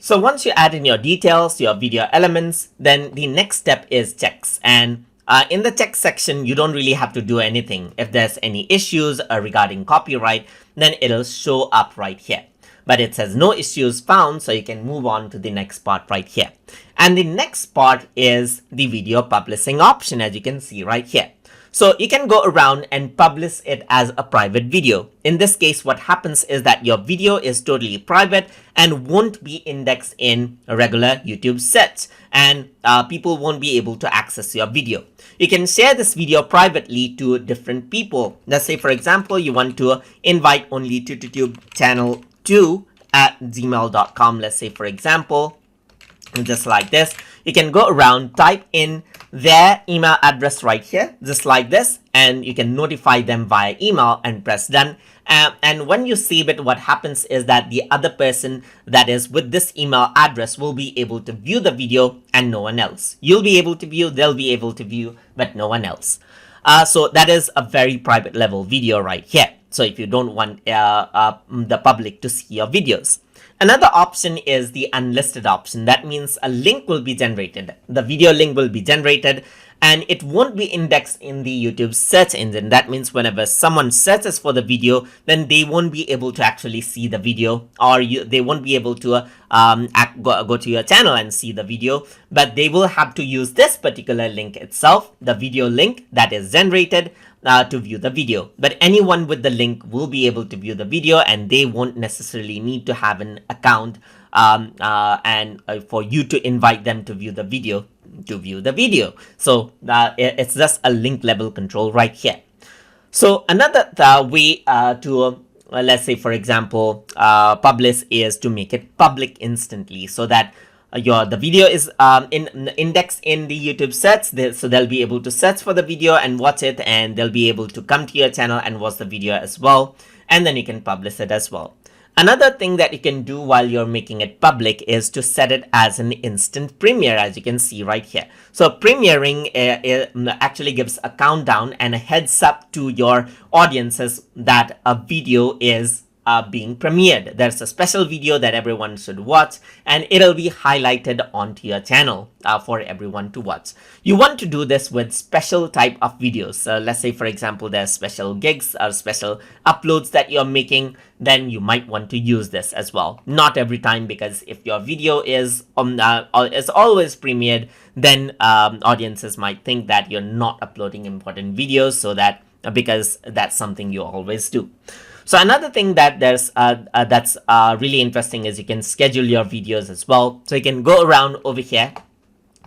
So once you add in your details, your video elements, then the next step is checks. And in the check section, you don't really have to do anything. If there's any issues regarding copyright, then it'll show up right here. But it says no issues found, so you can move on to the next part right here. And the next part is the video publishing option, as you can see right here. So you can go around and publish it as a private video. In this case, what happens is that your video is totally private and won't be indexed in a regular YouTube search, and people won't be able to access your video. You can share this video privately to different people. Let's say, for example, you want to invite only to YouTube channel 2@gmail.com. Let's say, for example, just like this. You can go around, type in their email address right here, just like this, and you can notify them via email and press done. And when you save it, what happens is that the other person that is with this email address will be able to view the video and no one else. You'll be able to view, they'll be able to view, but no one else. So that is a very private level video right here. So if you don't want the public to see your videos. Another option is the unlisted option. That means a link will be generated. The video link will be generated and it won't be indexed in the YouTube search engine. That means whenever someone searches for the video, then they won't be able to actually see the video, or they won't be able to go to your channel and see the video, but they will have to use this particular link itself, the video link that is generated, to view the video. But anyone with the link will be able to view the video, and they won't necessarily need to have an account and for you to invite them to view the video. So it's just a link level control right here. So another way to let's say, for example, publish is to make it public instantly, so that the video is indexed in the YouTube search, so they'll be able to search for the video and watch it, and they'll be able to come to your channel and watch the video as well, and then you can publish it as well. Another thing that you can do while you're making it public is to set it as an instant premiere, as you can see right here. So premiering actually gives a countdown and a heads up to your audiences that a video is being premiered. There's a special video that everyone should watch, and it'll be highlighted onto your channel for everyone to watch. You want to do this with special type of videos. Let's say, for example, there's special gigs or special uploads that you're making, then you might want to use this as well. Not every time, because if your video is always premiered, then audiences might think that you're not uploading important videos, so that because that's something you always do. So another thing that that's really interesting is you can schedule your videos as well. So you can go around over here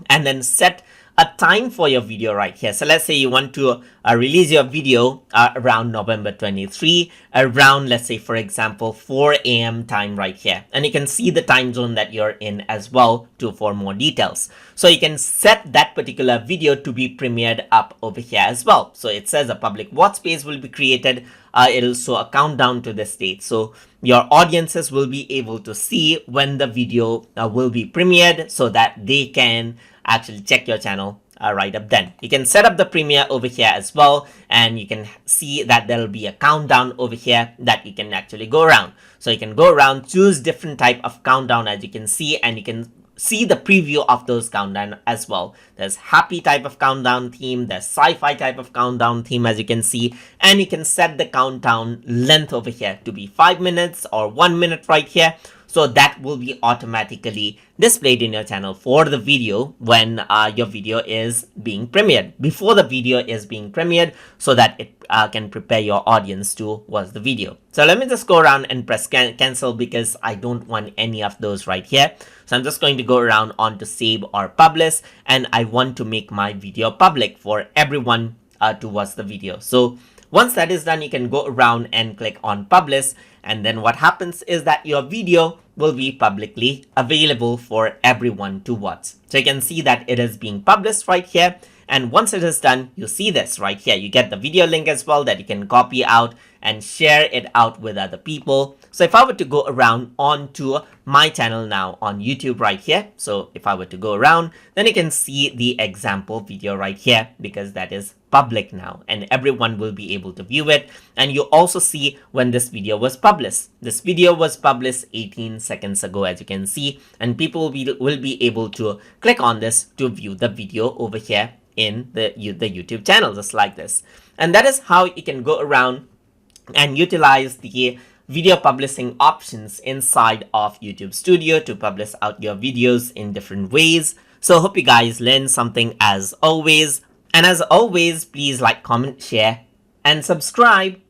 and then set a time for your video right here. So let's say you want to release your video around November 23, around, let's say, for example, 4 a.m. time right here. And you can see the time zone that you're in as well for more details. So you can set that particular video to be premiered up over here as well. So it says a public watch space will be created. It'll show a countdown to this date. So your audiences will be able to see when the video will be premiered, so that they can actually check your channel right up then. You can set up the premiere over here as well, and you can see that there'll be a countdown over here that you can actually go around. So you can go around, choose different type of countdown, as you can see, and you can see the preview of those countdown as well. There's happy type of countdown theme, there's sci-fi type of countdown theme, as you can see, and you can set the countdown length over here to be 5 minutes or 1 minute right here. So that will be automatically displayed in your channel for the video when your video is being premiered, before the video is being premiered, so that it can prepare your audience to watch the video. So let me just go around and press cancel, because I don't want any of those right here. So I'm just going to go around on to save or publish, and I want to make my video public for everyone to watch the video. So once that is done, you can go around and click on publish, and then what happens is that your video will be publicly available for everyone to watch. So you can see that it is being published right here, And once it is done, you see this right here. You get the video link as well that you can copy out and share it out with other people. So if I were to go around onto my channel now on YouTube right here, so if I were to go around, then you can see the example video right here, because that is public now and everyone will be able to view it. And you also see when this video was published. This video was published 18 seconds ago, as you can see, and people will be able to click on this to view the video over here in the YouTube channel, just like this. And that is how you can go around and utilize the video publishing options inside of YouTube Studio to publish out your videos in different ways. So hope you guys learned something as always. And as always, please like, comment, share, and subscribe.